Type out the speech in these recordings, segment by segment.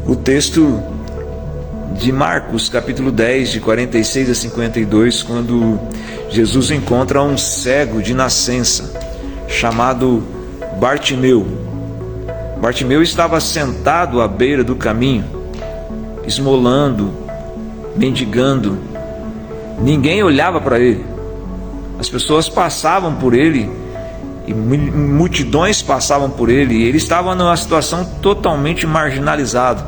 O texto de Marcos, capítulo 10, de 46 a 52, quando Jesus encontra um cego de nascença, chamado Bartimeu. Bartimeu estava sentado à beira do caminho, esmolando, mendigando. Ninguém olhava para ele. As pessoas passavam por ele, e multidões passavam por ele, e ele estava numa situação totalmente marginalizado.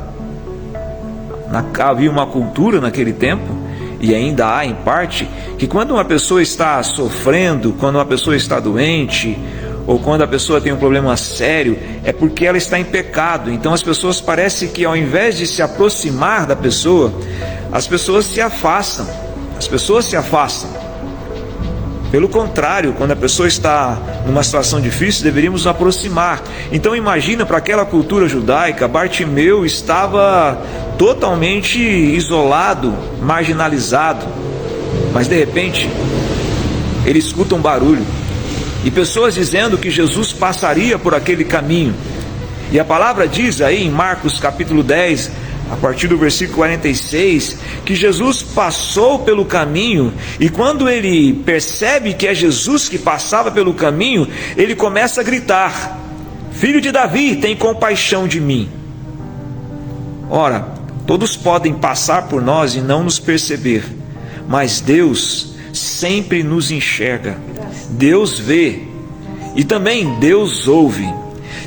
Havia uma cultura naquele tempo, e ainda há em parte, que quando uma pessoa está sofrendo, quando uma pessoa está doente, ou quando a pessoa tem um problema sério, é porque ela está em pecado. Então as pessoas parecem que, ao invés de se aproximar da pessoa, as pessoas se afastam. Pelo contrário, quando a pessoa está numa situação difícil, deveríamos nos aproximar. Então imagina, para aquela cultura judaica, Bartimeu estava totalmente isolado, marginalizado. Mas de repente, ele escuta um barulho, e pessoas dizendo que Jesus passaria por aquele caminho. E a palavra diz aí em Marcos capítulo 10, a partir do versículo 46, que Jesus passou pelo caminho, e quando ele percebe que é Jesus que passava pelo caminho, ele começa a gritar: Filho de Davi, tem compaixão de mim. Ora, todos podem passar por nós e não nos perceber, mas Deus sempre nos enxerga. Deus vê, e também Deus ouve.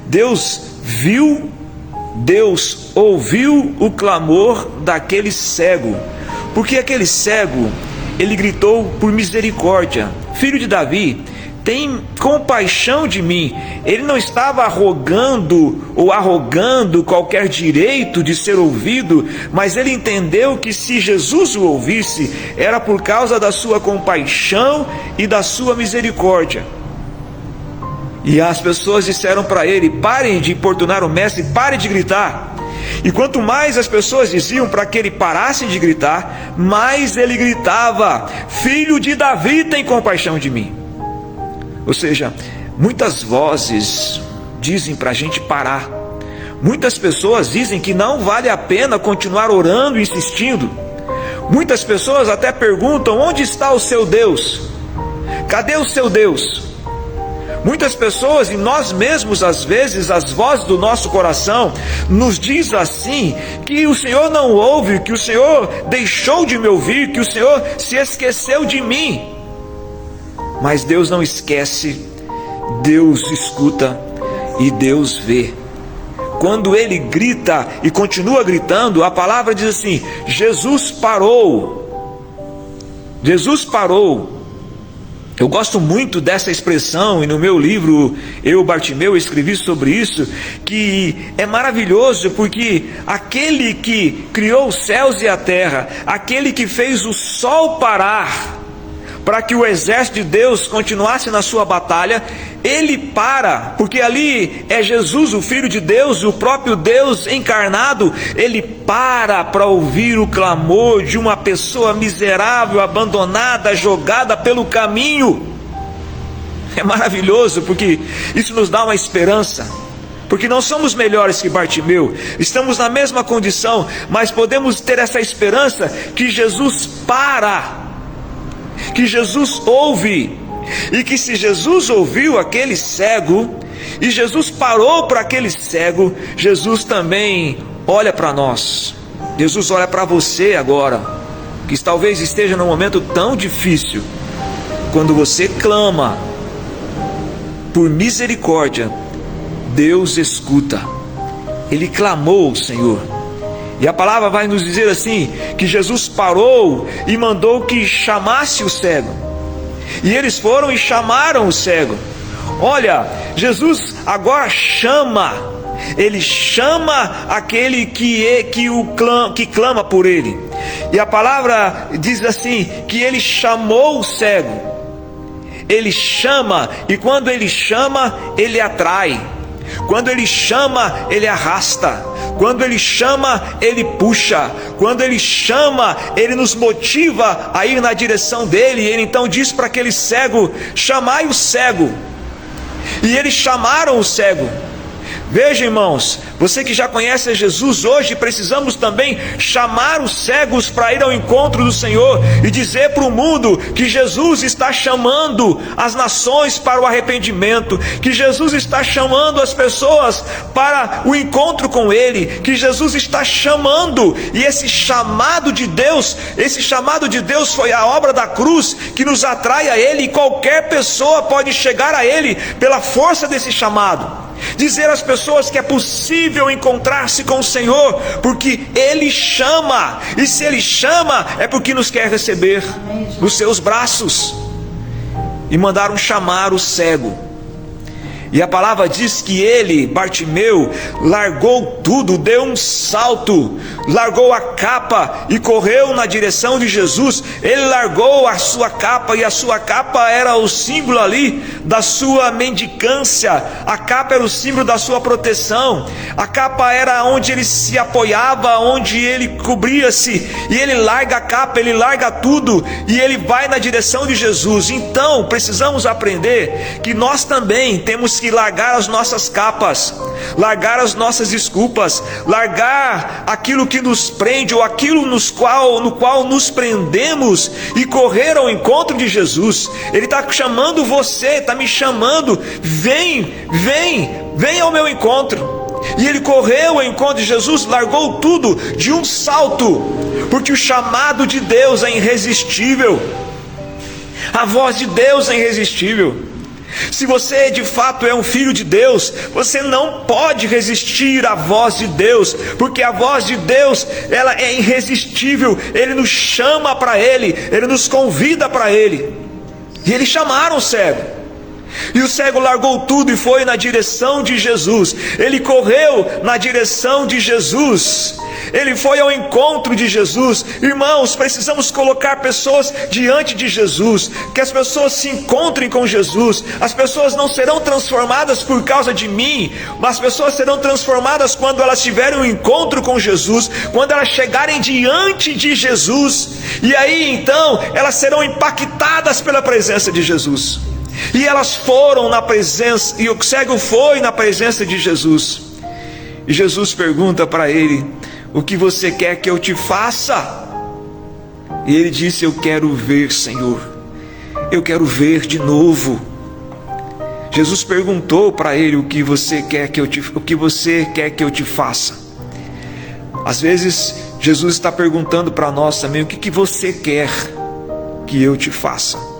Deus viu, Deus ouviu o clamor daquele cego, porque aquele cego, ele gritou por misericórdia: Filho de Davi, tem compaixão de mim. Ele não estava arrogando qualquer direito de ser ouvido, mas ele entendeu que se Jesus o ouvisse, era por causa da sua compaixão e da sua misericórdia. E as pessoas disseram para ele: parem de importunar o mestre, parem de gritar. E quanto mais as pessoas diziam para que ele parasse de gritar, mais ele gritava: Filho de Davi, tem compaixão de mim. Ou seja, muitas vozes dizem para a gente parar. Muitas pessoas dizem que não vale a pena continuar orando e insistindo. Muitas pessoas até perguntam: onde está o seu Deus? Cadê o seu Deus? Muitas pessoas, e nós mesmos às vezes, as vozes do nosso coração nos diz assim, que o Senhor não ouve, que o Senhor deixou de me ouvir, que o Senhor se esqueceu de mim. Mas Deus não esquece, Deus escuta e Deus vê. Quando ele grita e continua gritando, a palavra diz assim: Jesus parou. Jesus parou. Eu gosto muito dessa expressão, e no meu livro, Eu, Bartimeu, escrevi sobre isso, que é maravilhoso, porque aquele que criou os céus e a terra, aquele que fez o sol parar, para que o exército de Deus continuasse na sua batalha, ele para, porque ali é Jesus, o Filho de Deus, o próprio Deus encarnado. Ele para ouvir o clamor de uma pessoa miserável, abandonada, jogada pelo caminho. É maravilhoso, porque isso nos dá uma esperança, porque não somos melhores que Bartimeu, estamos na mesma condição, mas podemos ter essa esperança que Jesus para, que Jesus ouve, e que se Jesus ouviu aquele cego, e Jesus parou para aquele cego, Jesus também olha para nós. Jesus olha para você agora, que talvez esteja num momento tão difícil. Quando você clama por misericórdia, Deus escuta. Ele clamou, Senhor. E a palavra vai nos dizer assim, que Jesus parou e mandou que chamasse o cego. E eles foram e chamaram o cego. Olha, Jesus agora chama. Ele chama aquele que clama por ele. E a palavra diz assim, que ele chamou o cego. Ele chama, e quando ele chama, ele atrai. Quando ele chama, ele arrasta. Quando ele chama, ele puxa. Quando ele chama, ele nos motiva a ir na direção dele. E ele então diz para aquele cego: chamai o cego. E eles chamaram o cego. Veja, irmãos, você que já conhece a Jesus, hoje precisamos também chamar os cegos para ir ao encontro do Senhor e dizer para o mundo que Jesus está chamando as nações para o arrependimento, que Jesus está chamando as pessoas para o encontro com Ele, que Jesus está chamando, e esse chamado de Deus foi a obra da cruz que nos atrai a Ele, e qualquer pessoa pode chegar a Ele pela força desse chamado. Dizer às pessoas que é possível encontrar-se com o Senhor, porque Ele chama, e se Ele chama, é porque nos quer receber nos seus braços. E mandaram chamar o cego. E a palavra diz que ele, Bartimeu, largou tudo, deu um salto, largou a capa e correu na direção de Jesus. Ele largou a sua capa, e a sua capa era o símbolo ali da sua mendicância, a capa era o símbolo da sua proteção, a capa era onde ele se apoiava, onde ele cobria-se, e ele larga a capa, ele larga tudo, e ele vai na direção de Jesus. Então precisamos aprender que nós também temos que largar as nossas capas, largar as nossas desculpas, largar aquilo que nos prende, ou aquilo no qual nos prendemos, e correr ao encontro de Jesus. Ele está chamando você, está me chamando, vem ao meu encontro. E ele correu ao encontro de Jesus, largou tudo de um salto, porque o chamado de Deus é irresistível, a voz de Deus é irresistível. Se você de fato é um filho de Deus, você não pode resistir à voz de Deus, porque a voz de Deus, ela é irresistível. Ele nos chama para Ele, Ele nos convida para Ele. E eles chamaram o cego, e o cego largou tudo e foi na direção de Jesus. Ele correu na direção de Jesus, ele foi ao encontro de Jesus. Irmãos, precisamos colocar pessoas diante de Jesus, que as pessoas se encontrem com Jesus. As pessoas não serão transformadas por causa de mim, mas as pessoas serão transformadas quando elas tiverem um encontro com Jesus, quando elas chegarem diante de Jesus, e aí então elas serão impactadas pela presença de Jesus. E elas foram na presença, e o cego foi na presença de Jesus. E Jesus pergunta para ele: o que você quer que eu te faça? E ele disse: eu quero ver, Senhor, eu quero ver de novo. Jesus perguntou para ele: o que você quer que eu te faça? Às vezes Jesus está perguntando para nós também: o que você quer que eu te faça?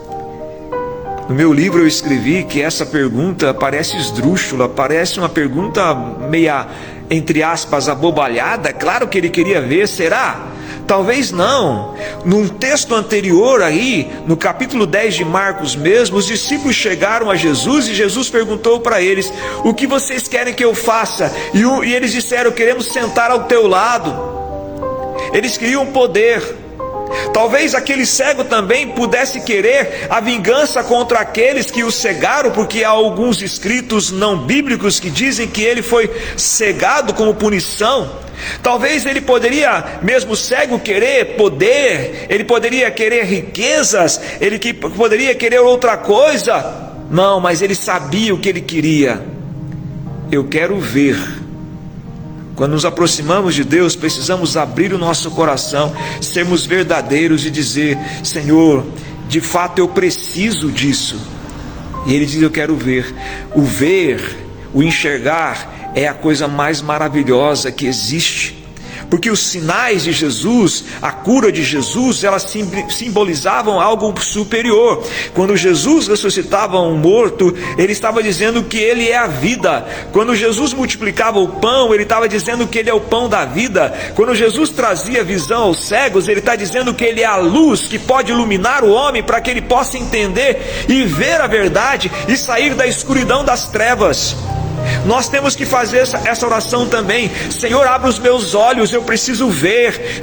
No meu livro eu escrevi que essa pergunta parece esdrúxula, parece uma pergunta meia, entre aspas, abobalhada. Claro que ele queria ver, será? Talvez não. Num texto anterior aí, no capítulo 10 de Marcos mesmo, os discípulos chegaram a Jesus e Jesus perguntou para eles: o que vocês querem que eu faça? E eles disseram: queremos sentar ao teu lado. Eles queriam poder. Talvez aquele cego também pudesse querer a vingança contra aqueles que o cegaram, porque há alguns escritos não bíblicos que dizem que ele foi cegado como punição. Talvez ele poderia, mesmo cego, querer poder, ele poderia querer riquezas, ele poderia querer outra coisa. Não, mas ele sabia o que ele queria: eu quero ver. Quando nos aproximamos de Deus, precisamos abrir o nosso coração, sermos verdadeiros e dizer: Senhor, de fato eu preciso disso. E Ele diz: eu quero ver. O ver, o enxergar, é a coisa mais maravilhosa que existe. Porque os sinais de Jesus, a cura de Jesus, elas simbolizavam algo superior. Quando Jesus ressuscitava um morto, Ele estava dizendo que Ele é a vida. Quando Jesus multiplicava o pão, Ele estava dizendo que Ele é o pão da vida. Quando Jesus trazia visão aos cegos, Ele está dizendo que Ele é a luz que pode iluminar o homem para que ele possa entender e ver a verdade e sair da escuridão das trevas. Nós temos que fazer essa oração também: Senhor, abre os meus olhos, eu preciso ver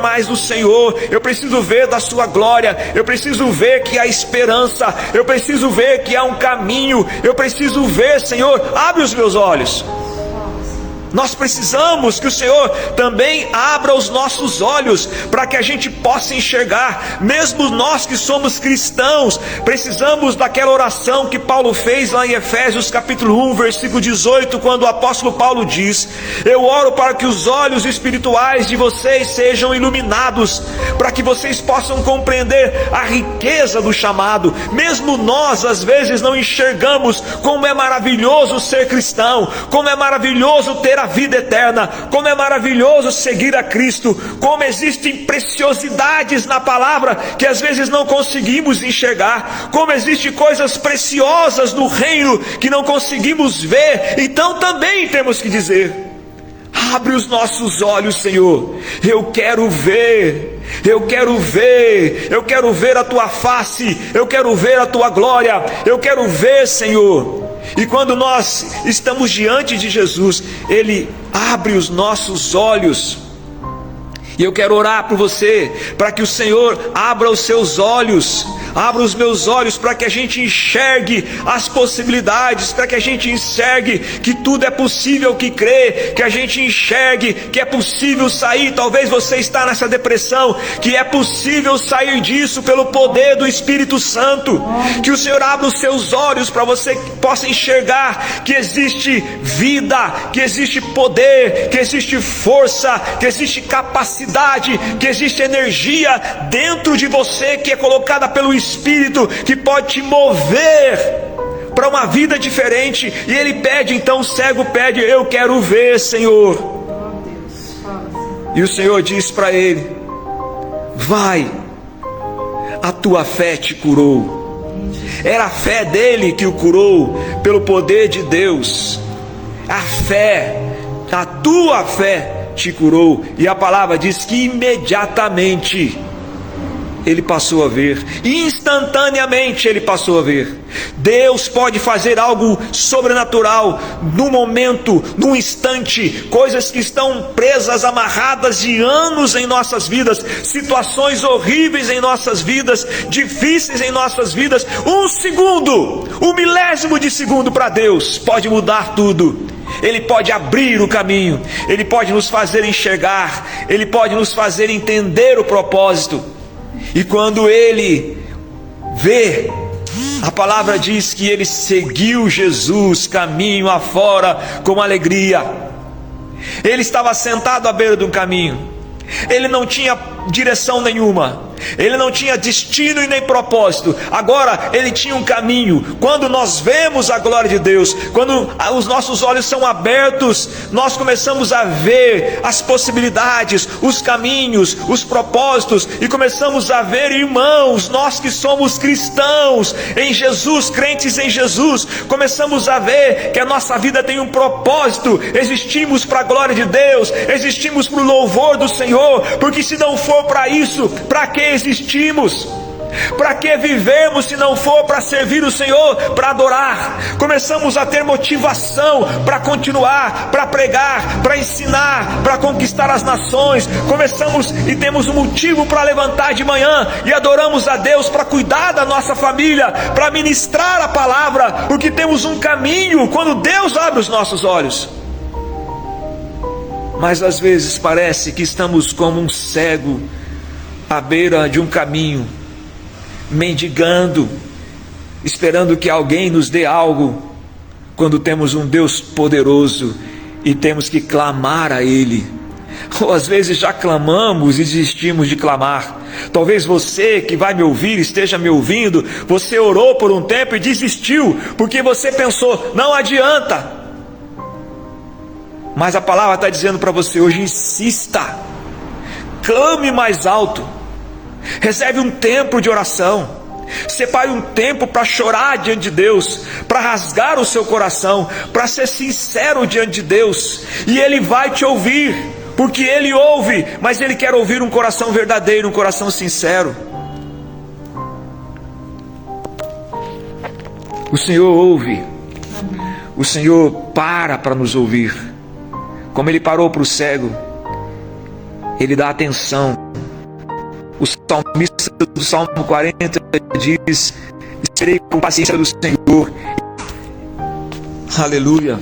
mais do Senhor, eu preciso ver da sua glória, eu preciso ver que há esperança, eu preciso ver que há um caminho, eu preciso ver, Senhor, abre os meus olhos. Nós precisamos que o Senhor também abra os nossos olhos para que a gente possa enxergar. Mesmo nós que somos cristãos, precisamos daquela oração que Paulo fez lá em Efésios capítulo 1, versículo 18, quando o apóstolo Paulo diz: eu oro para que os olhos espirituais de vocês sejam iluminados, para que vocês possam compreender a riqueza do chamado. Mesmo nós às vezes não enxergamos como é maravilhoso ser cristão, como é maravilhoso ter a vida eterna, como é maravilhoso seguir a Cristo, como existem preciosidades na palavra que às vezes não conseguimos enxergar, como existem coisas preciosas no reino que não conseguimos ver. Então também temos que dizer: abre os nossos olhos, Senhor. Eu quero ver, eu quero ver, eu quero ver a tua face, eu quero ver a tua glória, eu quero ver, Senhor. E quando nós estamos diante de Jesus, Ele abre os nossos olhos. E eu quero orar por você, para que o Senhor abra os seus olhos, abra os meus olhos, para que a gente enxergue as possibilidades, para que a gente enxergue que tudo é possível que crê, que a gente enxergue que é possível sair. Talvez você está nessa depressão, que é possível sair disso pelo poder do Espírito Santo. Que o Senhor abra os seus olhos para você possa enxergar que existe vida, que existe poder, que existe força, que existe capacidade, que existe energia dentro de você que é colocada pelo Espírito, que pode te mover para uma vida diferente. E ele pede, então o cego pede: eu quero ver, Senhor. E o Senhor diz para ele: vai, a tua fé te curou. Era a fé dele que o curou, pelo poder de Deus. A fé, a tua fé te curou. E a palavra diz que imediatamente ele passou a ver, instantaneamente ele passou a ver. Deus pode fazer algo sobrenatural, num momento, num instante. Coisas que estão presas, amarradas de anos em nossas vidas, situações horríveis em nossas vidas, difíceis em nossas vidas. Um segundo, um milésimo de segundo para Deus pode mudar tudo. Ele pode abrir o caminho, Ele pode nos fazer enxergar, Ele pode nos fazer entender o propósito. E quando ele vê, a palavra diz que ele seguiu Jesus caminho afora com alegria. Ele estava sentado à beira de um caminho, ele não tinha direção nenhuma, ele não tinha destino e nem propósito. Agora ele tinha um caminho. Quando nós vemos a glória de Deus, quando os nossos olhos são abertos, nós começamos a ver as possibilidades, os caminhos, os propósitos, e começamos a ver, irmãos, nós que somos cristãos em Jesus, crentes em Jesus, começamos a ver que a nossa vida tem um propósito. Existimos para a glória de Deus, existimos para o louvor do Senhor, porque se não for para isso, para que existimos? Para que vivemos se não for para servir o Senhor, para adorar? Começamos a ter motivação para continuar, para pregar, para ensinar, para conquistar as nações. Começamos e temos um motivo para levantar de manhã e adoramos a Deus, para cuidar da nossa família, para ministrar a palavra, porque temos um caminho quando Deus abre os nossos olhos. Mas às vezes parece que estamos como um cego à beira de um caminho, mendigando, esperando que alguém nos dê algo, quando temos um Deus poderoso e temos que clamar a Ele. Ou às vezes já clamamos e desistimos de clamar. Talvez você que vai me ouvir, esteja me ouvindo, você orou por um tempo e desistiu, porque você pensou: não adianta. Mas a palavra está dizendo para você hoje: insista, clame mais alto, reserve um tempo de oração, separe um tempo para chorar diante de Deus, para rasgar o seu coração, para ser sincero diante de Deus, e Ele vai te ouvir, porque Ele ouve, mas Ele quer ouvir um coração verdadeiro, um coração sincero. O Senhor ouve, o Senhor para nos ouvir. Como Ele parou para o cego, Ele dá atenção. O salmista do Salmo 40 diz: esperei com paciência do Senhor. Aleluia.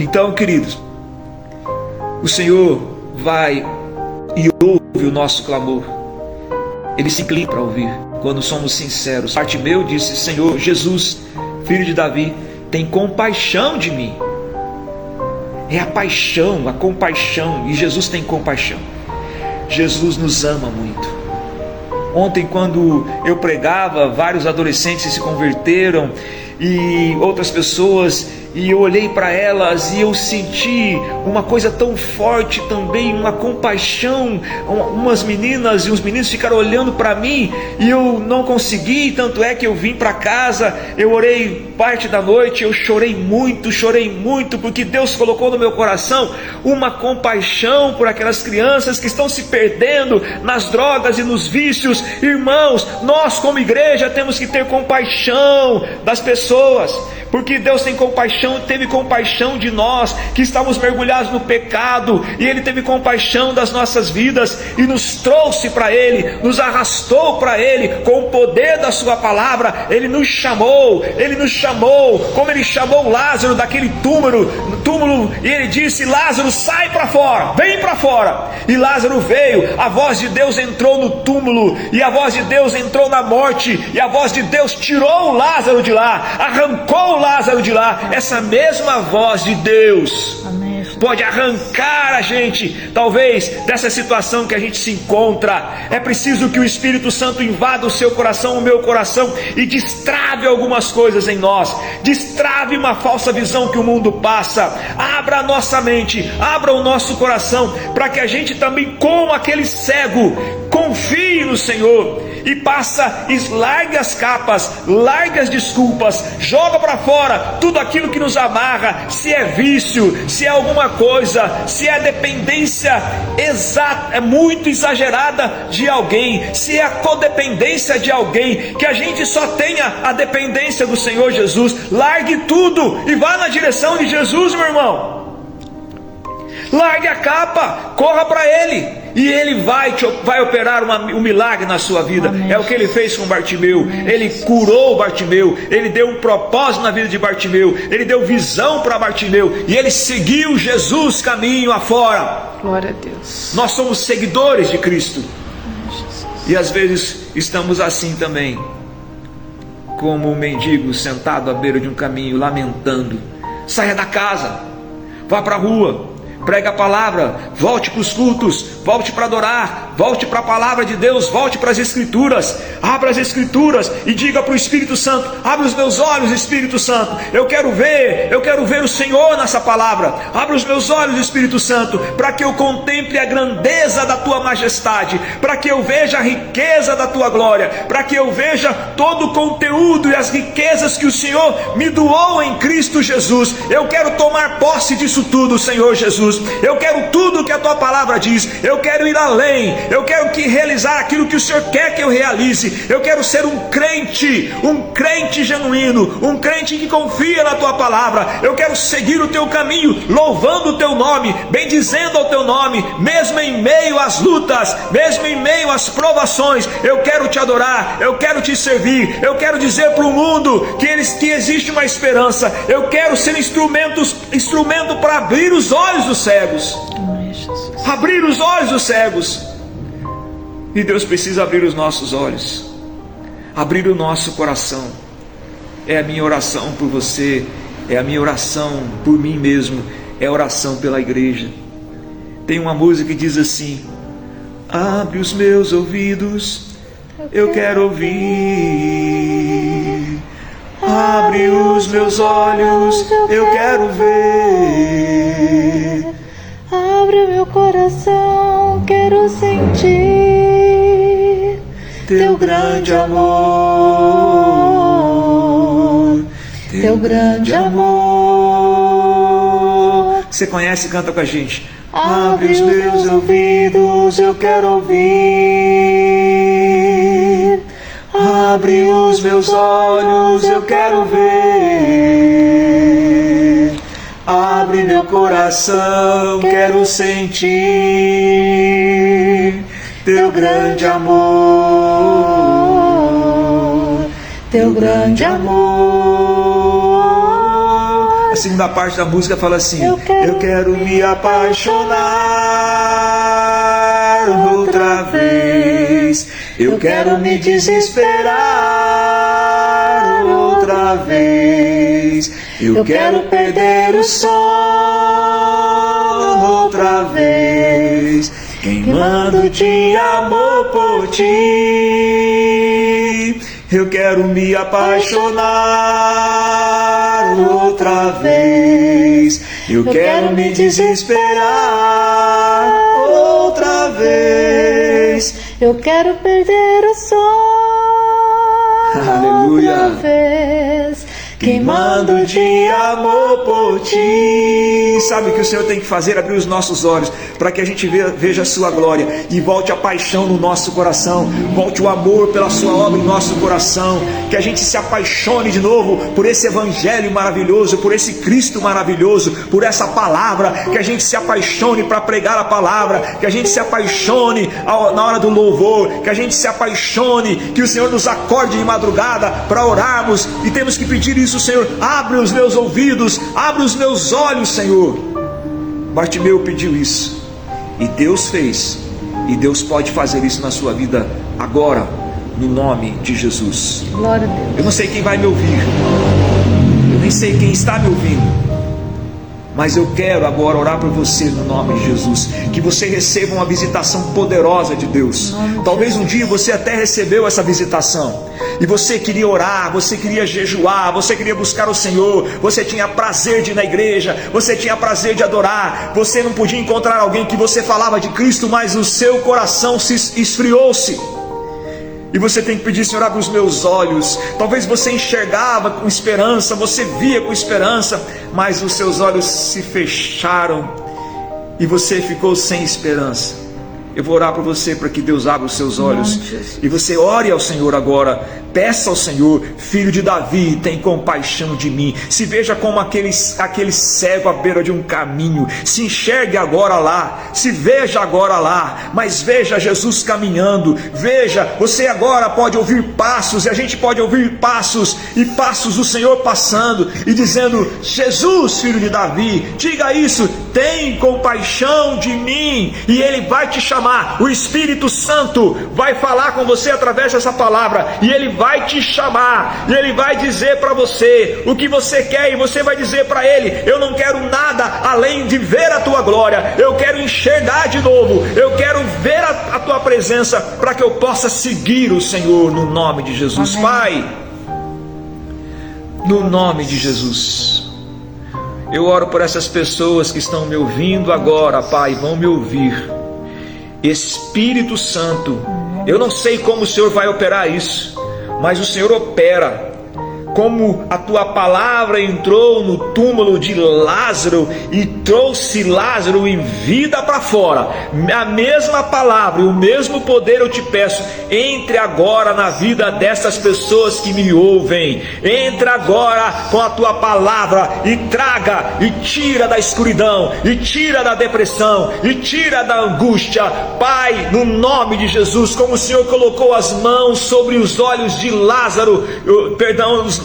Então, queridos, o Senhor vai e ouve o nosso clamor. Ele se inclina para ouvir quando somos sinceros. Bartimeu disse: Senhor Jesus, filho de Davi, tem compaixão de mim. É a paixão, a compaixão, e Jesus tem compaixão. Jesus nos ama muito. Ontem, quando eu pregava, vários adolescentes se converteram e outras pessoas, e eu olhei para elas e eu senti uma coisa tão forte também, uma compaixão. Umas meninas e os meninos ficaram olhando para mim e eu não consegui, tanto é que eu vim para casa, eu orei parte da noite, eu chorei muito, porque Deus colocou no meu coração uma compaixão por aquelas crianças que estão se perdendo nas drogas e nos vícios. Irmãos, nós como igreja temos que ter compaixão das pessoas, porque Deus tem compaixão, teve compaixão de nós que estávamos mergulhados no pecado, e Ele teve compaixão das nossas vidas e nos trouxe para Ele, nos arrastou para Ele com o poder da sua palavra. Ele nos chamou, como Ele chamou Lázaro daquele túmulo, e Ele disse: Lázaro, sai para fora, vem para fora. E Lázaro veio, a voz de Deus entrou no túmulo, e a voz de Deus entrou na morte, e a voz de Deus tirou o Lázaro de lá, arrancou o Lázaro de lá. Essa mesma voz de Deus pode arrancar a gente, talvez, dessa situação que a gente se encontra. É preciso que o Espírito Santo invada o seu coração, o meu coração, e destrave algumas coisas em nós, destrave uma falsa visão que o mundo passa. Abra a nossa mente, abra o nosso coração, para que a gente também, como aquele cego, confie no Senhor e largue as capas, largue as desculpas, joga para fora tudo aquilo que nos amarra, se é vício, se é alguma coisa, se é dependência muito exagerada de alguém, se é a codependência de alguém, que a gente só tenha a dependência do Senhor Jesus. Largue tudo e vá na direção de Jesus, meu irmão. Largue a capa, corra para Ele, e Ele vai operar um milagre na sua vida. Amém. É o que Ele fez com Bartimeu. Amém. Ele curou Bartimeu, Ele deu um propósito na vida de Bartimeu, Ele deu visão para Bartimeu, e ele seguiu Jesus caminho afora. Glória a Deus. Nós somos seguidores de Cristo, e às vezes estamos assim também, como um mendigo sentado à beira de um caminho, lamentando. Saia da casa, vá para a rua, prega a palavra, volte para os cultos, volte para adorar, volte para a palavra de Deus, volte para as Escrituras, abra as Escrituras e diga para o Espírito Santo: abre os meus olhos, Espírito Santo, eu quero ver o Senhor nessa palavra. Abre os meus olhos, Espírito Santo, para que eu contemple a grandeza da tua majestade, para que eu veja a riqueza da tua glória, para que eu veja todo o conteúdo e as riquezas que o Senhor me doou em Cristo Jesus. Eu quero tomar posse disso tudo, Senhor Jesus. Eu quero tudo que a tua palavra diz. Eu quero ir além. Eu quero realizar aquilo que o Senhor quer que eu realize. Eu quero ser um crente genuíno, um crente que confia na tua palavra. Eu quero seguir o teu caminho, louvando o teu nome, bendizendo ao teu nome, mesmo em meio às lutas, mesmo em meio às provações. Eu quero te adorar, eu quero te servir. Eu quero dizer para o mundo que existe uma esperança. Eu quero ser instrumento para abrir os olhos dos cegos, abrir os olhos dos cegos. E Deus precisa abrir os nossos olhos, abrir o nosso coração. É a minha oração por você, é a minha oração por mim mesmo, é a oração pela igreja. Tem uma música que diz assim: abre os meus ouvidos, eu quero ouvir. Abre os meus olhos, eu quero ver. Abre o meu coração, quero sentir teu grande amor, teu grande amor. Você conhece? Canta com a gente. Abre os meus ouvidos, eu quero ouvir. Abre os meus olhos, eu quero ver. Abre meu coração, quero sentir teu grande amor, teu grande amor. A segunda parte da música fala assim: eu quero me apaixonar outra vez, eu quero me desesperar outra vez, eu quero perder o sono outra vez, queimando de amor por ti. Eu quero me apaixonar outra vez, eu quero me desesperar outra vez, eu quero perder o sono outra vez, queimando de amor por ti. Sabe o que o Senhor tem que fazer? Abrir os nossos olhos para que a gente veja a sua glória e volte a paixão no nosso coração, volte o amor pela sua obra em nosso coração, que a gente se apaixone de novo por esse evangelho maravilhoso, por esse Cristo maravilhoso, por essa palavra, que a gente se apaixone para pregar a palavra, que a gente se apaixone na hora do louvor, que a gente se apaixone, que o Senhor nos acorde de madrugada para orarmos, e temos que pedir isso: Senhor, abre os meus ouvidos, abre os meus olhos, Senhor. Bartimeu pediu isso e Deus fez, e Deus pode fazer isso na sua vida agora, no nome de Jesus. Glória a Deus. Eu não sei quem vai me ouvir, eu nem sei quem está me ouvindo, mas eu quero agora orar por você no nome de Jesus, que você receba uma visitação poderosa de Deus. Talvez um dia você até recebeu essa visitação, e você queria orar, você queria jejuar, você queria buscar o Senhor, você tinha prazer de ir na igreja, você tinha prazer de adorar, você não podia encontrar alguém que você falava de Cristo, mas o seu coração se esfriou-se. E você tem que pedir: Senhor, abre os meus olhos. Talvez você enxergava com esperança, você via com esperança, mas os seus olhos se fecharam e você ficou sem esperança. Eu vou orar por você para que Deus abra os seus olhos, e você ore ao Senhor agora. Peça ao Senhor: Filho de Davi, tem compaixão de mim. Se veja como aquele cego à beira de um caminho. Se enxergue agora lá, se veja agora lá, mas veja Jesus caminhando. Veja, você agora pode ouvir passos, e a gente pode ouvir passos, e passos do Senhor passando e dizendo: Jesus, Filho de Davi, diga isso: tem compaixão de mim. E Ele vai te chamar. O Espírito Santo vai falar com você através dessa palavra, e Ele vai te chamar, e Ele vai dizer para você o que você quer, e você vai dizer para Ele: eu não quero nada além de ver a Tua glória, eu quero enxergar de novo, eu quero ver a Tua presença, para que eu possa seguir o Senhor, no nome de Jesus. Amém. Pai, no nome de Jesus, eu oro por essas pessoas que estão me ouvindo agora, Pai, vão me ouvir. Espírito Santo, eu não sei como o Senhor vai operar isso, mas o Senhor opera. Como a Tua palavra entrou no túmulo de Lázaro e trouxe Lázaro em vida para fora, a mesma palavra e o mesmo poder eu te peço: entre agora na vida dessas pessoas que me ouvem. Entra agora com a Tua palavra e traga e tira da escuridão, e tira da depressão, e tira da angústia. Pai, no nome de Jesus, como o Senhor colocou as mãos sobre os olhos de Lázaro,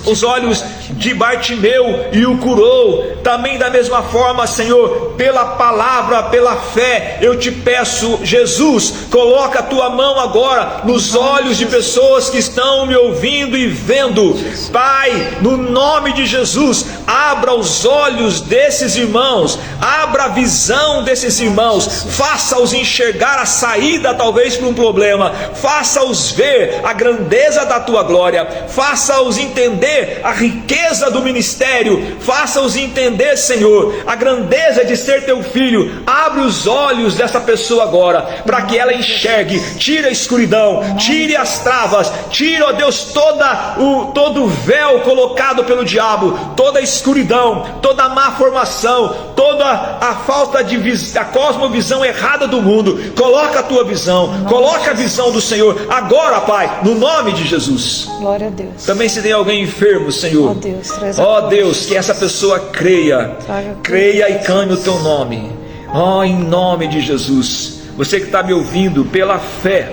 os olhos de Bartimeu e o curou, também da mesma forma, Senhor, pela palavra, pela fé, eu te peço: Jesus, coloca a Tua mão agora nos olhos de pessoas que estão me ouvindo e vendo. Pai, no nome de Jesus, abra os olhos desses irmãos, abra a visão desses irmãos, faça-os enxergar a saída talvez para um problema, faça-os ver a grandeza da Tua glória, faça-os entender a riqueza do ministério, faça-os entender, Senhor, a grandeza de ser Teu filho. Abre os olhos dessa pessoa agora, para que ela enxergue. Tira a escuridão, tire as travas, tira, ó Deus, todo o véu colocado pelo diabo, toda a escuridão, toda a má formação, toda a falta de a cosmovisão errada do mundo. Coloca a Tua visão, coloca a visão do Senhor agora, Pai, no nome de Jesus. Glória a Deus. Também se tem alguém enfermo, Senhor, ó Deus, que essa pessoa creia e clame o Teu nome, em nome de Jesus. Você que está me ouvindo, pela fé,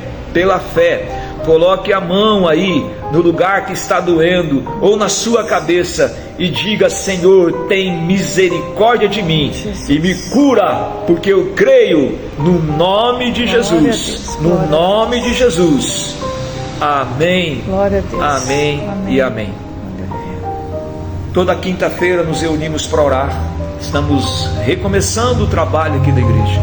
Coloque a mão aí no lugar que está doendo ou na sua cabeça e diga: Senhor, tem misericórdia de mim e me cura, porque eu creio no nome de Jesus. No nome de Jesus. Amém. Glória a Deus. Amém e amém. Toda quinta-feira nos reunimos para orar. Estamos recomeçando o trabalho aqui da igreja.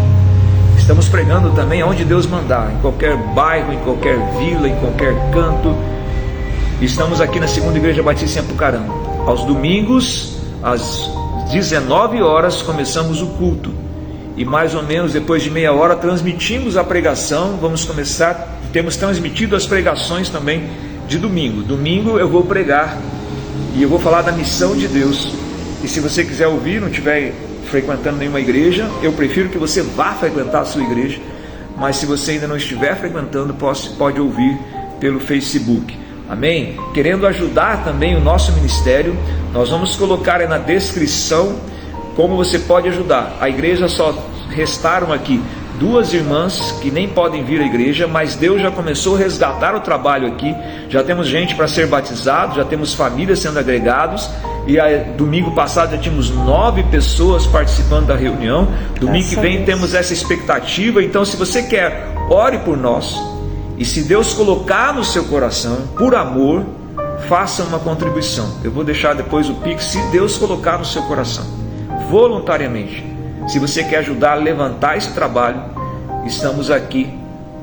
Estamos pregando também aonde Deus mandar, em qualquer bairro, em qualquer vila, em qualquer canto. Estamos aqui na Segunda Igreja Batista em Apucarana. Aos domingos, às 19 horas, começamos o culto. E mais ou menos depois de meia hora transmitimos a pregação. Temos transmitido as pregações também de domingo. Domingo eu vou pregar e eu vou falar da missão de Deus. E se você quiser ouvir, não estiver frequentando nenhuma igreja, eu prefiro que você vá frequentar a sua igreja, mas se você ainda não estiver frequentando, pode ouvir pelo Facebook, amém? Querendo ajudar também o nosso ministério, nós vamos colocar aí na descrição como você pode ajudar. A igreja só restaram aqui 2 irmãs que nem podem vir à igreja, mas Deus já começou a resgatar o trabalho aqui. Já temos gente para ser batizado, já temos famílias sendo agregados. E domingo passado já tínhamos 9 pessoas participando da reunião. Domingo que vem temos essa expectativa. Então, se você quer, ore por nós. E se Deus colocar no seu coração, por amor, faça uma contribuição. Eu vou deixar depois o Pix, se Deus colocar no seu coração, voluntariamente. Se você quer ajudar a levantar esse trabalho, estamos aqui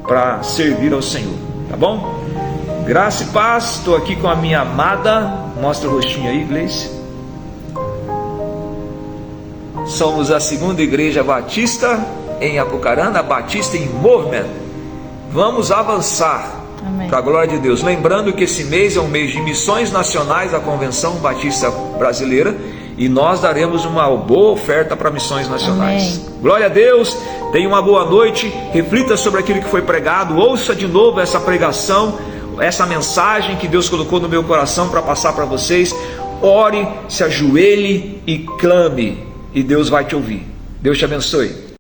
para servir ao Senhor, tá bom? Graça e paz. Estou aqui com a minha amada. Mostra o rostinho aí, Gleice. Somos a Segunda Igreja Batista em Apucarana, Batista em Movement. Vamos avançar para a glória de Deus. Lembrando que esse mês é um mês de missões nacionais da Convenção Batista Brasileira. E nós daremos uma boa oferta para missões nacionais. Amém. Glória a Deus. Tenha uma boa noite. Reflita sobre aquilo que foi pregado. Ouça de novo essa pregação, essa mensagem que Deus colocou no meu coração para passar para vocês. Ore, se ajoelhe e clame, e Deus vai te ouvir. Deus te abençoe.